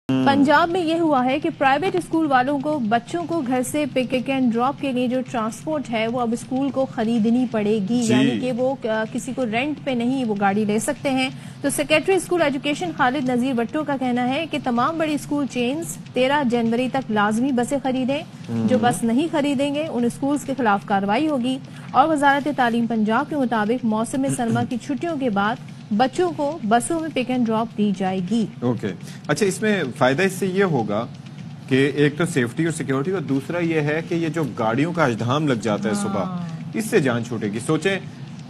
पंजाब में ये हुआ है कि प्राइवेट स्कूल वालों को बच्चों को घर से पिक एंड ड्रॉप के लिए जो ट्रांसपोर्ट है वो अब स्कूल को खरीदनी पड़ेगी, यानी कि वो किसी को रेंट पे नहीं वो गाड़ी ले सकते हैं। तो सेक्रेटरी स्कूल एजुकेशन खालिद नजीर भट्टो का कहना है कि तमाम बड़ी स्कूल चेन्स 13 जनवरी तक लाजमी बसें खरीदें। जो बस नहीं खरीदेंगे उन स्कूल्स के खिलाफ कार्रवाई होगी। और वजारत तालीम पंजाब के मुताबिक मौसम सरमा की छुट्टियों के बाद बच्चों को बसों में पिक एंड ड्रॉप दी जाएगी। ओके अच्छा, इसमें फायदा इससे ये होगा कि एक तो सेफ्टी और सिक्योरिटी, और दूसरा ये है कि ये जो गाड़ियों का अजधाम लग जाता है सुबह, इससे जान छूटेगी। सोचें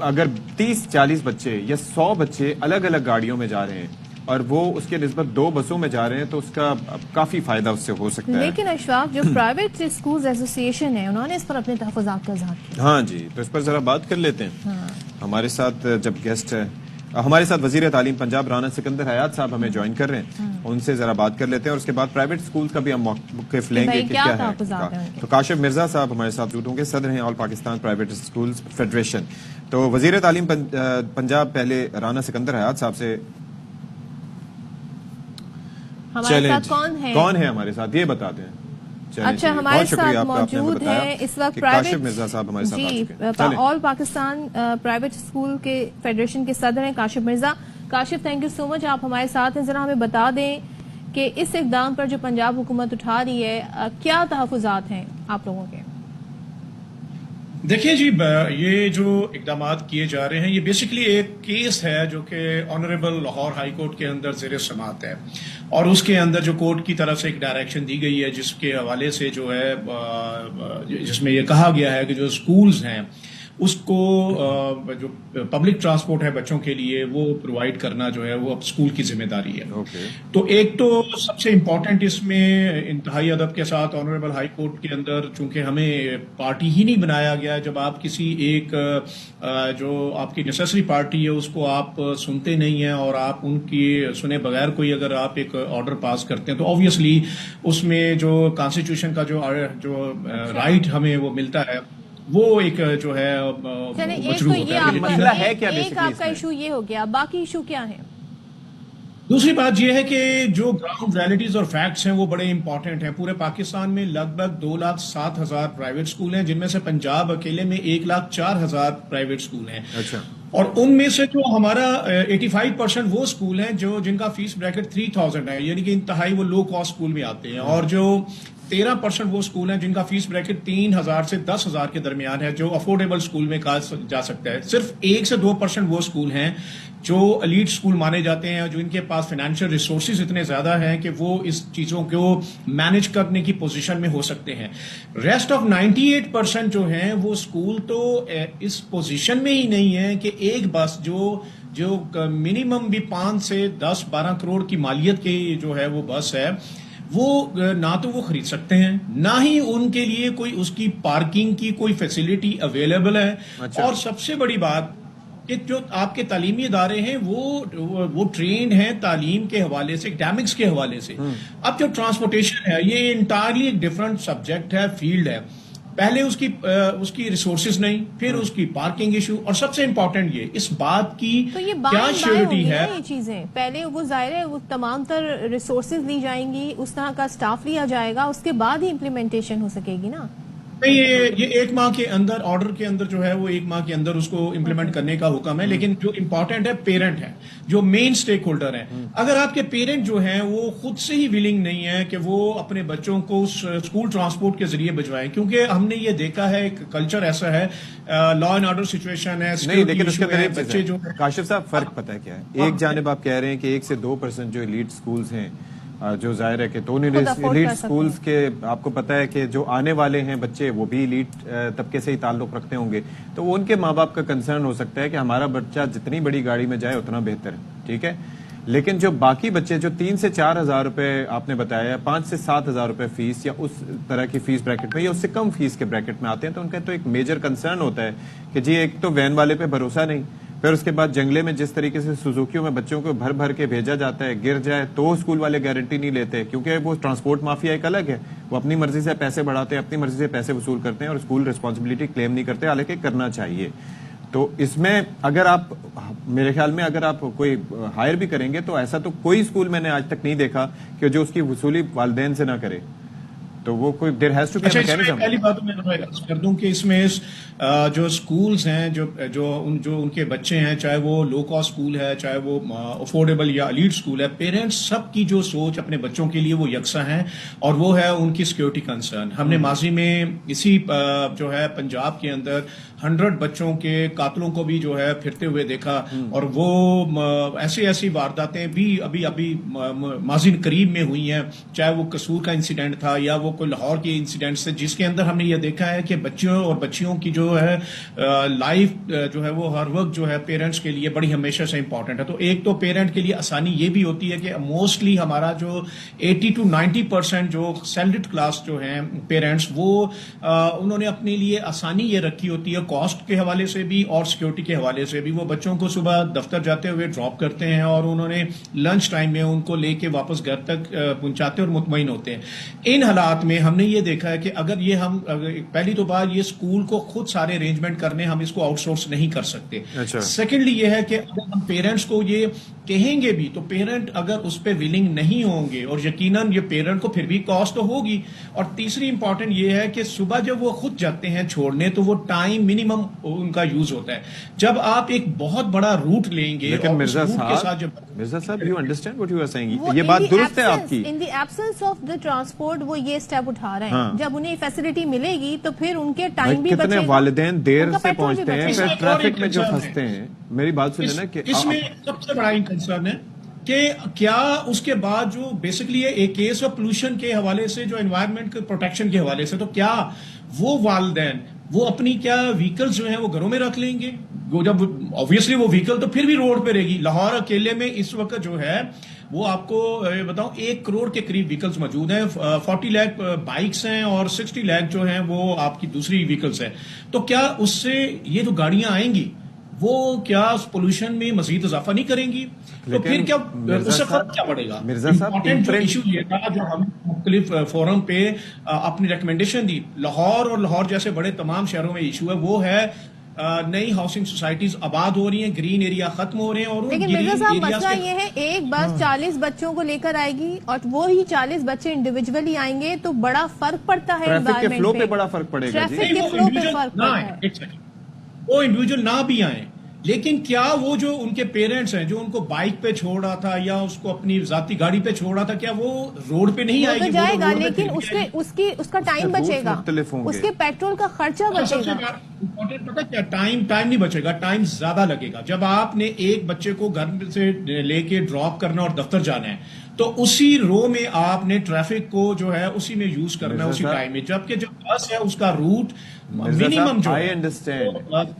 अगर 30-40 बच्चे या 100 बच्चे अलग अलग गाड़ियों में जा रहे हैं और वो उसके निस्बत 2 बसों में जा रहे हैं तो उसका काफी फायदा उससे हो सकता है। लेकिन अशफाक, जो प्राइवेट स्कूल एसोसिएशन है उन्होंने इस पर अपने तहफ़्फ़ुज़ात का इज़हार किया। हाँ जी, तो इस पर जरा बात कर लेते हैं। हमारे साथ जब गेस्ट है, हमारे साथ वजीर तालीम पंजाब राना सिकंदर हयात साहब हमें ज्वाइन कर रहे हैं, उनसे जरा बात कर लेते हैं और उसके बाद प्राइवेट स्कूल का भी हम मौक़िफ़ लेंगे कि क्या है। तो काशिफ मिर्जा साहब हमारे साथ मौजूद होंगे, सदर हैं all Pakistan private schools federation. तो वजीर तालीम पंजाब पहले राना सिकंदर हयात साहब से, हमारे साथ कौन है हमारे साथ ये बताते हैं। अच्छा, हमारे साथ मौजूद है इस वक्त प्राइवेट मिर्जा साहब हमारे साथ आ चुके हैं। ऑल पाकिस्तान प्राइवेट स्कूल के फेडरेशन के सदर हैं Kashif Mirza. Kashif, thank you so much, आप हमारे साथ हैं। जरा हमें बता दें कि इस इक़दाम पर जो पंजाब हुकूमत उठा रही है, क्या तहफ़्फ़ुज़ात हैं आप लोगों के? देखिए जी, ये जो इक़दामात किए जा रहे हैं ये बेसिकली एक केस है जो कि ऑनरेबल लाहौर हाई कोर्ट के अंदर ज़ेर समाअत है, और उसके अंदर जो कोर्ट की तरफ से एक डायरेक्शन दी गई है जिसके हवाले से जो है जिसमें ये कहा गया है कि जो स्कूल्स हैं उसको जो पब्लिक ट्रांसपोर्ट है बच्चों के लिए वो प्रोवाइड करना जो है वो अब स्कूल की जिम्मेदारी है। तो एक तो सबसे इम्पोर्टेंट इसमें इंतहाई अदब के साथ ऑनरेबल हाई कोर्ट के अंदर, चूंकि हमें पार्टी ही नहीं बनाया गया, जब आप किसी एक जो आपकी नेसेसरी पार्टी है उसको आप सुनते नहीं हैं और आप उनकी सुने बगैर कोई अगर आप एक ऑर्डर पास करते हैं तो ऑब्वियसली उसमें जो कॉन्स्टिट्यूशन का जो राइट हमें वो मिलता है वो एक जो है मजरूह होता है। मसला है क्या? एक आपका इशू ये हो गया, बाकी इशू क्या है? दूसरी बात यह है कि जो ग्राउंड रियलिटीज और फैक्ट्स हैं वो बड़े इंपॉर्टेंट हैं। पूरे पाकिस्तान में लगभग 2,07,000 प्राइवेट स्कूल हैं, जिनमें से पंजाब अकेले में 1,04,000 प्राइवेट स्कूल हैं। अच्छा। और उनमें से जो हमारा 85% वो स्कूल हैं जो जिनका फीस ब्रैकेट 3,000 है, यानी कि इंतहाई वो लो कॉस्ट स्कूल में आते हैं, और जो 13% वो स्कूल हैं जिनका फीस ब्रैकेट 3,000 से 10,000 के दरमियान है, जो अफोर्डेबल स्कूल में कहा जा सकता है। सिर्फ 1 से 2% वो स्कूल हैं जो एलीट स्कूल माने जाते हैं, जो इनके पास फाइनेंशियल रिसोर्सेज इतने ज्यादा हैं कि वो इस चीजों को मैनेज करने की पोजीशन में हो सकते हैं। रेस्ट ऑफ 98% जो हैं वो स्कूल तो इस पोजीशन में ही नहीं है कि एक बस जो मिनिमम भी 5 से 10-12 करोड़ की मालियत की जो है वो बस है, वो ना तो वो खरीद सकते हैं, ना ही उनके लिए कोई उसकी पार्किंग की कोई फैसिलिटी अवेलेबल है। अच्छा। और सबसे बड़ी बात कि जो आपके तालीमी इदारे हैं वो ट्रेंड हैं तालीम के हवाले से, एकेडमिक्स के हवाले से। अब जो ट्रांसपोर्टेशन है ये इंटायरली एक डिफरेंट सब्जेक्ट है, फील्ड है। पहले उसकी रिसोर्सेज नहीं, फिर उसकी पार्किंग इशू, और सबसे इंपॉर्टेंट ये इस बात की तो ये क्या श्योरिटी है। ये चीजें पहले वो जाहिर है वो तमाम तर रिसोर्सेज ली जाएंगी, उस तरह का स्टाफ लिया जाएगा, उसके बाद ही इम्प्लीमेंटेशन हो सकेगी ना। ये 1 माह के अंदर ऑर्डर के अंदर जो है वो 1 माह के अंदर उसको इम्प्लीमेंट करने का हुक्म है। लेकिन जो इंपॉर्टेंट है पेरेंट है, जो मेन स्टेक होल्डर है। अगर आपके पेरेंट जो हैं वो खुद से ही विलिंग नहीं है कि वो अपने बच्चों को स्कूल ट्रांसपोर्ट के जरिए भिजवाएं, क्योंकि हमने ये देखा है एक कल्चर ऐसा है, लॉ एंड ऑर्डर सिचुएशन है, नहीं, लेकिन उसके बच्चे जो काशिफ साहब फर्क पता है क्या है? एक जानिब आप कह रहे हैं कि 1 से 2% जो एलीट स्कूल्स हैं, जो जाहिर है कि तो एलीट स्कूल्स के आपको पता है कि जो आने वाले हैं बच्चे वो भी एलीट तबके से ही ताल्लुक रखते होंगे, तो उनके माँ बाप का कंसर्न हो सकता है कि हमारा बच्चा जितनी बड़ी गाड़ी में जाए उतना बेहतर है, ठीक है। लेकिन जो बाकी बच्चे जो 3 से 4,000 रुपए आपने बताया, 5 से 7,000 रुपए फीस या उस तरह की फीस ब्रैकेट में या उससे कम फीस के ब्रैकेट में आते हैं, तो उनका तो एक मेजर कंसर्न होता है कि जी एक तो वैन वाले पे भरोसा नहीं, फिर उसके बाद जंगले में जिस तरीके से सुजुकियों में बच्चों को भर भर के भेजा जाता है, गिर जाए तो स्कूल वाले गारंटी नहीं लेते, क्योंकि वो ट्रांसपोर्ट माफिया एक अलग है, वो अपनी मर्जी से पैसे बढ़ाते हैं, अपनी मर्जी से पैसे वसूल करते हैं और स्कूल रिस्पॉन्सिबिलिटी क्लेम नहीं करते, हालांकि करना चाहिए। تو اس میں اگر آپ میرے خیال میں اگر آپ کوئی ہائر بھی کریں گے تو ایسا تو کوئی اسکول میں نے آج تک نہیں دیکھا کہ جو اس کی وصولی والدین سے نہ کرے. تو وہ کوئی there has to be mechanism. پہلی بات میں کر دوں کہ اس میں جو اسکولز ہیں جو ان کے بچے ہیں, چاہے وہ لو کاسٹ اسکول ہے, چاہے وہ افورڈیبل یا ایلیٹ اسکول ہے, پیرنٹس سب کی جو سوچ اپنے بچوں کے لیے وہ یکساں ہے, اور وہ ہے ان کی سیکورٹی کنسرن. ہم نے ماضی میں اسی جو ہے پنجاب کے اندر 100 بچوں کے قاتلوں کو بھی جو ہے پھرتے ہوئے دیکھا, اور وہ ایسی وارداتیں بھی ابھی ماضی قریب میں ہوئی ہیں, چاہے وہ قصور کا انسیڈنٹ تھا یا وہ کوئی لاہور کے انسیڈنٹ سے, جس کے اندر ہم نے یہ دیکھا ہے کہ بچوں اور بچیوں کی جو ہے لائف جو ہے وہ ہر وقت جو ہے پیرنٹس کے لیے بڑی ہمیشہ سے امپورٹنٹ ہے. تو ایک تو پیرنٹ کے لیے آسانی یہ بھی ہوتی ہے کہ موسٹلی ہمارا جو 80 to 90% جو سیلریڈ کلاس جو ہیں پیرنٹس, وہ انہوں نے اپنے لیے آسانی یہ رکھی ہوتی ہے کاسٹ کے حوالے سے بھی اور سیکورٹی کے حوالے سے بھی. وہ بچوں کو صبح دفتر جاتے ہوئے ڈراپ کرتے ہیں اور انہوں نے لنچ ٹائم میں ان کو لے کے واپس گھر تک پہنچاتے اور مطمئن ہوتے ہیں. ان حالات میں ہم نے یہ دیکھا ہے کہ اگر یہ ہم پہلی تو بات یہ اسکول کو خود سارے ارینجمنٹ کرنے, ہم اس کو آؤٹ سورس نہیں کر سکتے. سیکنڈلی یہ ہے کہ اگر ہم پیرنٹس کو یہ کہیں گے بھی تو پیرنٹ اگر اس پہ ولنگ نہیں ہوں گے, اور یقیناً یہ پیرنٹ کو پھر بھی کاسٹ تو ہوگی. اور تیسری امپورٹنٹ یہ ہے کہ صبح جب وہ خود جاتے ہیں چھوڑنے تو وہ ٹائم منیمم ان کا یوز ہوتا ہے. جب آپ ایک بہت بڑا روٹ لیں گے, لیکن Mirza sahab you understand what you are saying, یہ بات درست ہے آپ کی. In the absence of the transport وہ یہ اسٹیپ اٹھا رہے ہیں, جب انہیں فیسلٹی ملے گی تو پھر ان کے ٹائم بھی بچے گا. کتنے والدین دیر سے پہنچتے ہیں, پھر ٹریفک میں جو پھنستے ہیں. میری بات سنیں نا کہ اس میں سب سے بڑا کنسرن ہے کہ کیا اس کے بعد جو بیسکلی ایک کیس آف پولوشن کے حوالے سے, جو انوائرمنٹ کے پروٹیکشن کے حوالے سے, تو کیا وہ والدین وہ اپنی کیا وہیکلز جو ہیں وہ گھروں میں رکھ لیں گے؟ جب obviously وہ وہیکل تو پھر بھی روڈ پہ رہے گی. لاہور اکیلے میں اس وقت جو ہے وہ آپ کو بتاؤں 1 کروڑ کے قریب وہیکلز موجود ہیں. 40 لاکھ بائکس ہیں اور 60 لاکھ جو ہیں وہ آپ کی دوسری وہیکلز ہیں. تو کیا اس سے یہ جو گاڑیاں آئیں گی وہ کیا اس پولوشن میں مزید اضافہ نہیں کریں گی؟ تو پھر کیا اس سے فرق کیا پڑے گا؟ امپورٹنٹ جو ایشو یہ تھا جو ہم مختلف فورم پہ اپنی ریکمنڈیشن دی, لاہور اور لاہور جیسے بڑے تمام شہروں میں ایشو ہے, وہ ہے نئی ہاؤسنگ سوسائٹیز آباد ہو رہی ہیں, گرین ایریا ختم ہو رہے ہیں. اور لیکن مرزا صاحب مسئلہ یہ ہے ایک بس 40 بچوں کو لے کر آئے گی اور وہی 40 بچے انڈیویجولی آئیں گے تو بڑا فرق پڑتا ہے. ٹریفک کے فلو پہ بڑا فرق پڑے گا. ٹریفک کے فلو پہ فرق پڑتا ہے. وہ انڈیویجول نہ بھی آئیں, لیکن کیا وہ جو ان کے پیرنٹس ہیں جو ان کو بائک پہ چھوڑ رہا تھا یا اس کو اپنی ذاتی گاڑی پہ چھوڑ رہا تھا, کیا وہ روڈ پہ نہیں آئے گی؟ جائے گا, لیکن اس کا ٹائم بچے گا, اس کے پیٹرول کا خرچہ بچے گا. پتا کیا ٹائم نہیں بچے گا, ٹائم زیادہ لگے گا. جب آپ نے ایک بچے کو گھر سے لے کے ڈراپ کرنا اور دفتر جانا ہے تو اسی رو میں آپ نے ٹریفک کو جو ہے اسی میں یوز کرنا ہے اسی ٹائم میں, جبکہ جو بس ہے اس کا روٹ منیمم جو آئی انڈرسٹینڈ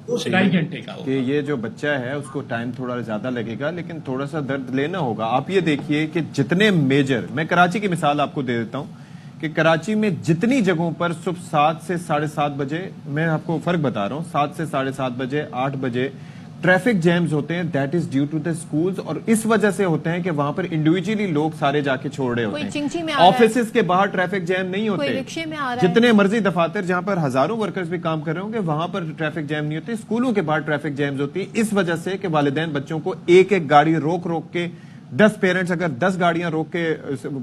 2.5 گھنٹے کا کہ یہ جو بچہ ہے اس کو ٹائم تھوڑا زیادہ لگے گا, لیکن تھوڑا سا درد لینا ہوگا. آپ یہ دیکھیے کہ جتنے میجر, میں کراچی کی مثال آپ کو دے دیتا ہوں کہ کراچی میں جتنی جگہوں پر صبح 7 سے 7:30 بجے, میں آپ کو فرق بتا رہا ہوں, 7 سے 7:30 بجے 8 بجے ٹریفک جیمز ہوتے ہیں, that is due to the schools. اور اس وجہ سے ہوتے ہیں کہ وہاں پر انڈیویجلی لوگ سارے جا کے چھوڑ رہے ہوتے ہیں. آفیسز کے باہر ٹریفک جیم نہیں ہوتے, جتنے مرضی دفاتر جہاں پر ہزاروں ورکرز بھی کام کر رہے ہوں گے وہاں پر ٹریفک جیم نہیں ہوتے. اسکولوں کے باہر ٹریفک جیمز ہوتی ہے اس وجہ سے کہ والدین بچوں کو ایک گاڑی روک کے 10 پیرنٹس اگر 10 گاڑیاں روک کے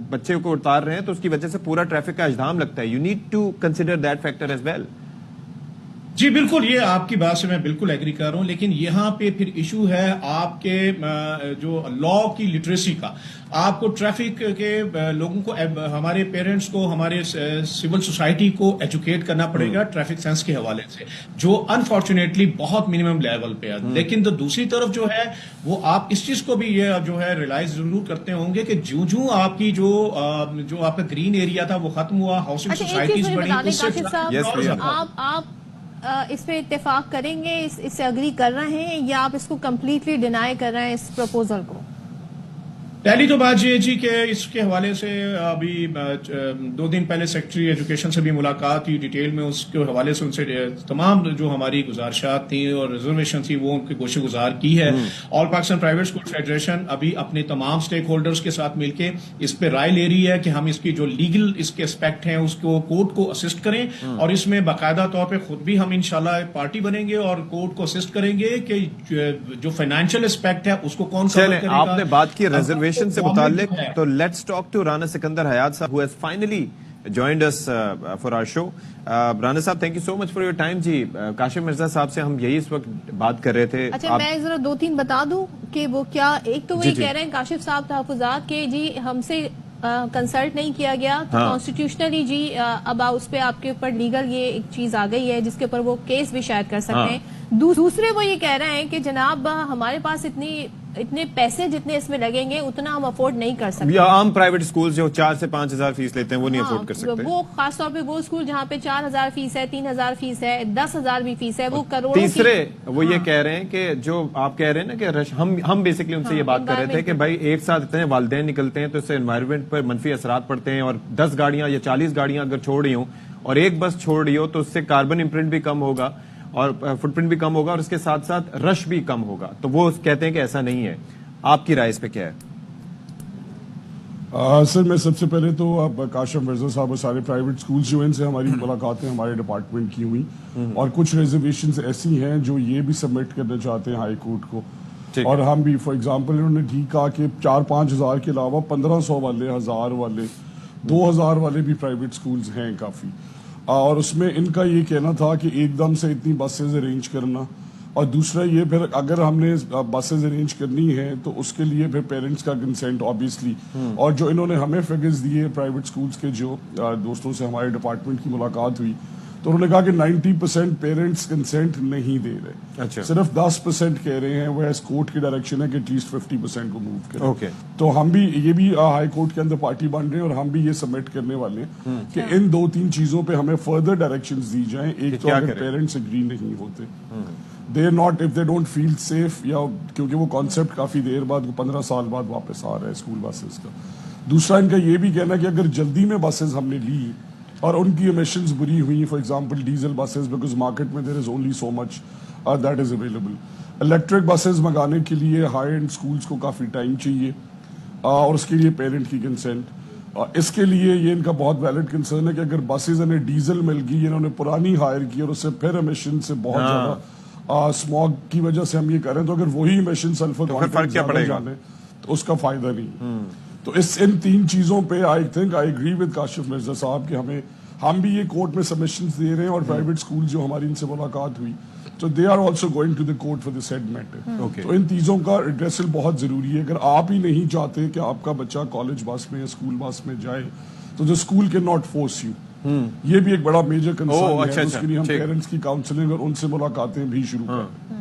بچے کو اتار رہے ہیں تو اس کی وجہ سے پورا ٹریفک کا اجدام لگتا ہے. You need to consider that factor as well. جی بالکل, یہ آپ کی بات سے میں بالکل ایگری کر رہا ہوں, لیکن یہاں پہ پھر ایشو ہے آپ کے جو لا کی لٹریسی کا. آپ کو ٹریفک کے لوگوں کو, ہمارے پیرنٹس کو, ہمارے سول سوسائٹی کو ایجوکیٹ کرنا پڑے گا ٹریفک سینس کے حوالے سے, جو انفارچونیٹلی بہت منیمم لیول پہ ہے. لیکن تو دوسری طرف جو ہے وہ آپ اس چیز کو بھی یہ جو ہے ریلائز ضرور کرتے ہوں گے کہ جو آپ کی جو آپ کا گرین ایریا تھا وہ ختم ہوا, ہاؤسنگ سوسائٹیز بڑی. آپ اس پہ اتفاق کریں گے, اس سے اگری کر رہے ہیں یا آپ اس کو کمپلیٹلی ڈینائی کر رہے ہیں اس پروپوزل کو؟ पहली तो बात ये जी कि इसके हवाले से अभी 2 दिन पहले सेक्रेटरी एजुकेशन से भी मुलाकात हुई, डिटेल में उसके हवाले से उनसे तमाम जो हमारी गुजारिशात थी और रिजर्वेशन थी वो उनकी गोशे गुजार की है। All Pakistan private school federation अभी अपने तमाम स्टेक होल्डर्स के साथ मिलके इस पे राय ले रही है कि हम इसकी जो लीगल इसके एस्पेक्ट हैं उसको कोर्ट को असिस्ट करें और इसमें बाकायदा तौर पे खुद भी हम इंशाल्लाह पार्टी बनेंगे और कोर्ट को असिस्ट करेंगे कि जो फाइनेंशियल एस्पेक्ट है उसको कौन कवर करेगा। आपने बात की रिजर्वेशन से मुताल्लिक, तो let's talk to Rana Sikandar Hayat sahab, who has finally joined us for our show. Rana sahab, thank you so much for your time जी। काशिफ मिर्जा साहब से हम यही इस वक्त बात कर रहे थे। अच्छा, मैं जरा 2-3 बता दूं कि वो क्या, एक तो वो ये कह रहे हैं काशिफ साहब तहफुजात के जी हमसे कंसल्ट नहीं किया गया, तो कॉन्स्टिट्यूशनली जी अब उस पे आपके ऊपर लीगल ये एक चीज आ गई है जिसके ऊपर वो केस भी शायद कर सकते हैं। दूसरे वो ये कह रहे हैं कि जनाब हमारे पास इतने पैसे जितने इसमें लगेंगे उतना हम अफोर्ड नहीं कर सकते। या आम प्राइवेट स्कूल जो 4 से 5 हजार फीस लेते हैं वो नहीं अफोर्ड कर सकते। वो खास तौर पे वो स्कूल जहाँ पे 4,000 फीस है, 3,000 फीस है, 10,000 भी फीस है, वो करोड़ों। तीसरे वो ये कह रहे हैं कि जो आप कह रहे हैं ना कि हम बेसिकली उनसे ये बात कर रहे थे कि भाई एक साथ इतने वालिदैन निकलते हैं तो इससे एनवायरमेंट पर मनफी असरात पड़ते हैं, और 10 गाड़ियां या 40 गाड़ियां अगर छोड़ रही हो और एक बस छोड़ रही हो तो उससे कार्बन इम्प्रिंट भी कम होगा और फुटप्रिंट भी कम होगा और इसके साथ साथ रश भी कम होगा। तो वो कहते हैं कि ऐसा नहीं है। आपकी राय इस पे क्या है? सर, मैं सबसे पहले तो अब काशिफ मिर्जा साहब और सारे प्राइवेट स्कूल्स जो हैं इनसे हमारी मुलाकातें हमारे डिपार्टमेंट की हुई और कुछ रिजर्वेशंस ऐसी हैं जो ये भी सबमिट करना चाहते हैं हाई कोर्ट को, और हम भी फॉर एग्जांपल इन्होंने ठीक कहा कि 4-5 हज़ार के अलावा 1500 वाले, 1000 वाले, 2000 वाले भी प्राइवेट स्कूल्स हैं काफ़ी, और उसमें इनका ये कहना था कि एकदम से इतनी बसेज अरेंज करना, और दूसरा ये फिर अगर हमने बसेज अरेंज करनी है तो उसके लिए फिर पेरेंट्स का कंसेंट ऑब्वियसली, और जो इन्होंने हमें फिगर्स दिए प्राइवेट स्कूल्स के, जो दोस्तों से हमारे डिपार्टमेंट की मुलाकात हुई तो उन्होंने कहा कि 90% पेरेंट्स कंसेंट नहीं दे रहे। अच्छा। सिर्फ 10% कह रहे हैं, वह कोर्ट की डायरेक्शन है कि एटलीस्ट 50% को मूव करें। ओके। तो हम भी ये भी हाई कोर्ट के अंदर पार्टी बन रहे हैं और हम भी ये सबमिट करने वाले हैं कि इन 2-3 चीजों पे हमें फर्दर डायरेक्शंस दी जाएं। एक तो अगर पेरेंट्स एग्री नहीं होते, they not, if they don't feel safe, या क्योंकि वो कॉन्सेप्ट काफी देर बाद 15 साल बाद वापस आ रहा है स्कूल बसेस का। दूसरा इनका ये भी कहना कि अगर जल्दी में बसेस हमने ली और उनकी एमिशंस बुरी हुई, for example diesel buses, because market में there is only so much that is available. Electric buses मंगाने के लिए हाई एंड स्कूल्स को काफ़ी टाइम चाहिए और उसके लिए पेरेंट की कंसेंट। इसके लिए ये इनका बहुत वैलिड कंसर्न है कि अगर बसेस इन्हें डीजल मिल गई, इन्होंने पुरानी हायर की और उससे फिर एमिशन से बहुत ज़्यादा स्मॉग की वजह से हम ये करें, तो अगर वही एमिशन सल्फर कंटेंट जाने तो उसका फायदा नहीं। तो इन 3 चीजों पे I agree with Kashif Mirza साहब कि हम भी ये कोर्ट में सबमिशंस दे रहे हैं, और प्राइवेट स्कूल जो हमारी इनसे मुलाकात हुई तो they are also going to the court for the said matter. तो इन चीजों का एड्रेसल बहुत जरूरी है। अगर आप ही नहीं चाहते कि आपका बच्चा कॉलेज बस में या स्कूल बस में जाए तो the school can not force you. ये भी एक बड़ा मेजर कंसर्न है। उसके लिए हम पेरेंट्स की काउंसलिंग और उनसे मुलाकातें भी शुरू करें।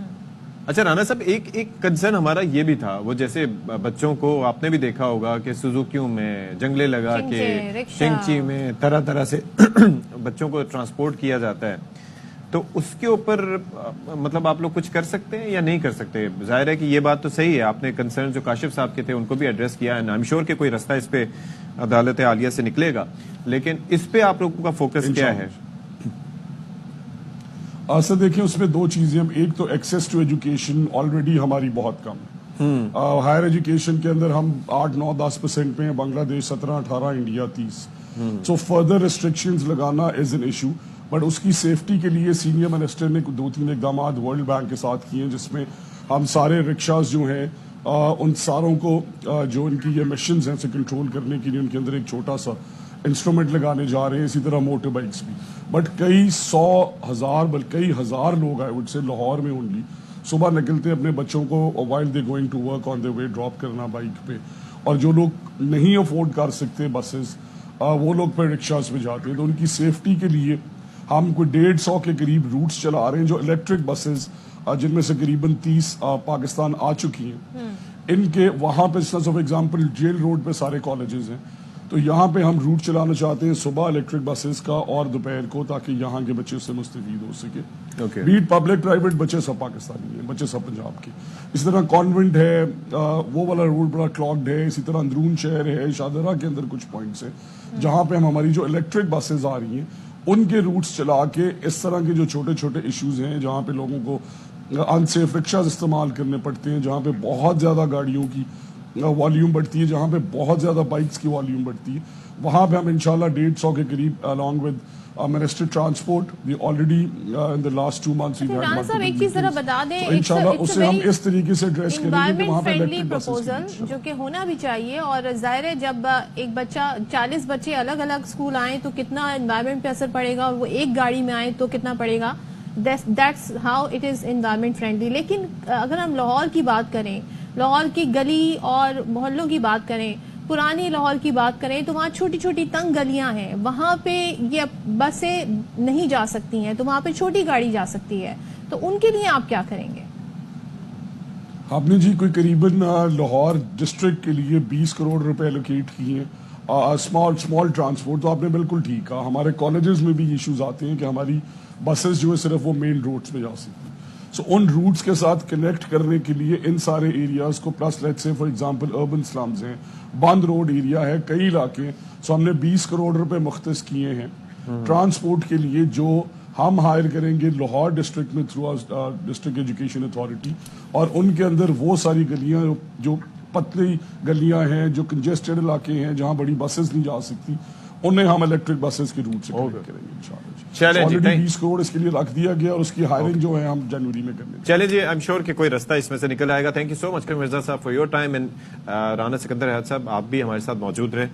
अच्छा राना साहब, एक कंसर्न हमारा ये भी था, वो जैसे बच्चों को आपने भी देखा होगा कि सुजुकियों में जंगले लगा के शिंगची में तरह तरह से बच्चों को ट्रांसपोर्ट किया जाता है, तो उसके ऊपर मतलब आप लोग कुछ कर सकते हैं या नहीं कर सकते? जाहिर है कि ये बात तो सही है, आपने कंसर्न जो काशिफ साहब के थे उनको भी एड्रेस किया है, आई एम श्योर कि कोई रास्ता इस पे अदालत आलिया से निकलेगा, लेकिन इस पे आप लोगों का फोकस क्या है? सर देखिए, उसमें 2 चीजें, एक तो एक्सेस टू एजुकेशन ऑलरेडी हमारी बहुत कम है। हायर एजुकेशन के अंदर हम 8-9-10% पे हैं, Bangladesh 17-18, India 30। So further restrictions लगाना इज एन इशू, बट उसकी सेफ्टी के लिए सीनियर मिनिस्टर ने 2-3 इकदाम वर्ल्ड बैंक के साथ किए हैं, जिसमें हम सारे रिक्शाज जो हैं उन सारों को जो इनकी ये मिशंस हैं उसे कंट्रोल करने के लिए उनके अंदर एक छोटा सा इंस्ट्रूमेंट लगाने जा रहे हैं। इसी तरह मोटर बाइक्स भी, बट कई 100,000 बल्कि कई हज़ार लोग आई वुड से लाहौर में ओनली सुबह निकलते अपने बच्चों को while they going to work on the way drop करना बाइक पे, और जो लोग नहीं अफोर्ड कर सकते बसेस वो लोग फिर रिक्शाज पे जाते हैं। तो उनकी सेफ्टी के लिए हम कोई 150 के करीब रूट्स चला रहे हैं जो इलेक्ट्रिक बसेस, जिनमें से करीबन 30 पाकिस्तान आ चुकी हैं। इनके वहाँ पे फॉर एग्जाम्पल जेल रोड पे सारे कॉलेजेस हैं, تو یہاں پہ ہم روٹ چلانا چاہتے ہیں صبح الیکٹرک بسز کا اور دوپہر کو، تاکہ یہاں کے بچے اس سے مستفید ہو سکے. بیٹ پبلک پرائیویٹ، بچے سب پاکستانی ہیں، بچے سب پنجاب کے. اسی طرح کانوینٹ ہے، وہ والا روڈ بڑا کلاکڈ ہے. اسی طرح اندرون شہر ہے، شادرہ کے اندر کچھ پوائنٹس ہیں جہاں پہ ہم ہماری جو الیکٹرک بسز آ رہی ہیں ان کے روٹس چلا کے اس طرح کے جو چھوٹے چھوٹے ایشوز ہیں جہاں پہ لوگوں کو انسیف رکشاز استعمال کرنے پڑتے ہیں، جہاں پہ بہت زیادہ گاڑیوں کی والیوم بڑھتی ہے، جہاں پہ بہت زیادہ بائکس کی والیوم بڑھتی ہے، وہاں پہ ہم انشاءاللہ 150 کے قریب along with Ministry Transport we already in the last 2 months we've had Rana صاحب ایک چیز ذرا بتا دیں، انشاءاللہ اسے ہم اس طریقے سے ایڈریس کریں گے کہ وہاں پہ انوائرمنٹ پروپوزل جو کہ ہونا بھی چاہیے. اور ظاہر ہے جب ایک بچہ 40 بچے الگ الگ اسکول آئیں تو کتنا انوائرمنٹ پہ اثر پڑے گا، اور وہ ایک گاڑی میں آئیں تو کتنا پڑے گا. That's how it is environment friendly. لیکن اگر ہم لاہور کی بات کریں، لاہور کی گلی اور محلوں کی بات کریں، پرانی لاہور کی بات کریں، تو وہاں چھوٹی چھوٹی تنگ گلیاں ہیں، وہاں پہ یہ بسیں نہیں جا سکتی ہیں، تو وہاں پہ چھوٹی گاڑی جا سکتی ہے. تو ان کے لیے آپ کیا کریں گے؟ آپ نے جی کوئی قریباً لاہور ڈسٹرکٹ کے لیے 20 کروڑ روپے الوکیٹ کیے اسمال ٹرانسپورٹ. تو آپ نے بالکل ٹھیک کہا. ہمارے کالجز میں بھی ایشوز آتے ہیں کہ ہماری بسز جو ہے صرف وہ مین روڈز پہ جا سکتی ہیں. سو ان روٹس کے ساتھ کنیکٹ کرنے کے لیے ان سارے ایریاز کو plus let's say for example urban slums ہیں، بند روڈ ایریا ہے، کئی علاقے ہیں. سو ہم نے 20 کروڑ روپے مختص کیے ہیں ٹرانسپورٹ کے لیے، جو ہم ہائر کریں گے لاہور ڈسٹرکٹ میں تھرو ڈسٹرکٹ ایجوکیشن اتھارٹی. اور ان کے اندر وہ ساری گلیاں جو پتلی گلیاں ہیں، جو کنجسٹڈ علاقے ہیں جہاں بڑی بسز نہیں جا سکتی، انہیں ہم الیکٹرک بسز کے روٹ سے کنیکٹ کریں گے انشاءاللہ. چلے جی 20 کروڑ اس کے لیے رکھ دیا گیا اور اس کی ہائرنگ جو ہے ہم جنوری میں کرنے. چلے جی، آئی ایم شیور کہ کوئی رستہ اس میں سے نکل آئے گا. تھینک یو سو مچ مرزا صاحب for your time. And Rana Sikandar حیات صاحب، آپ بھی ہمارے ساتھ موجود رہے.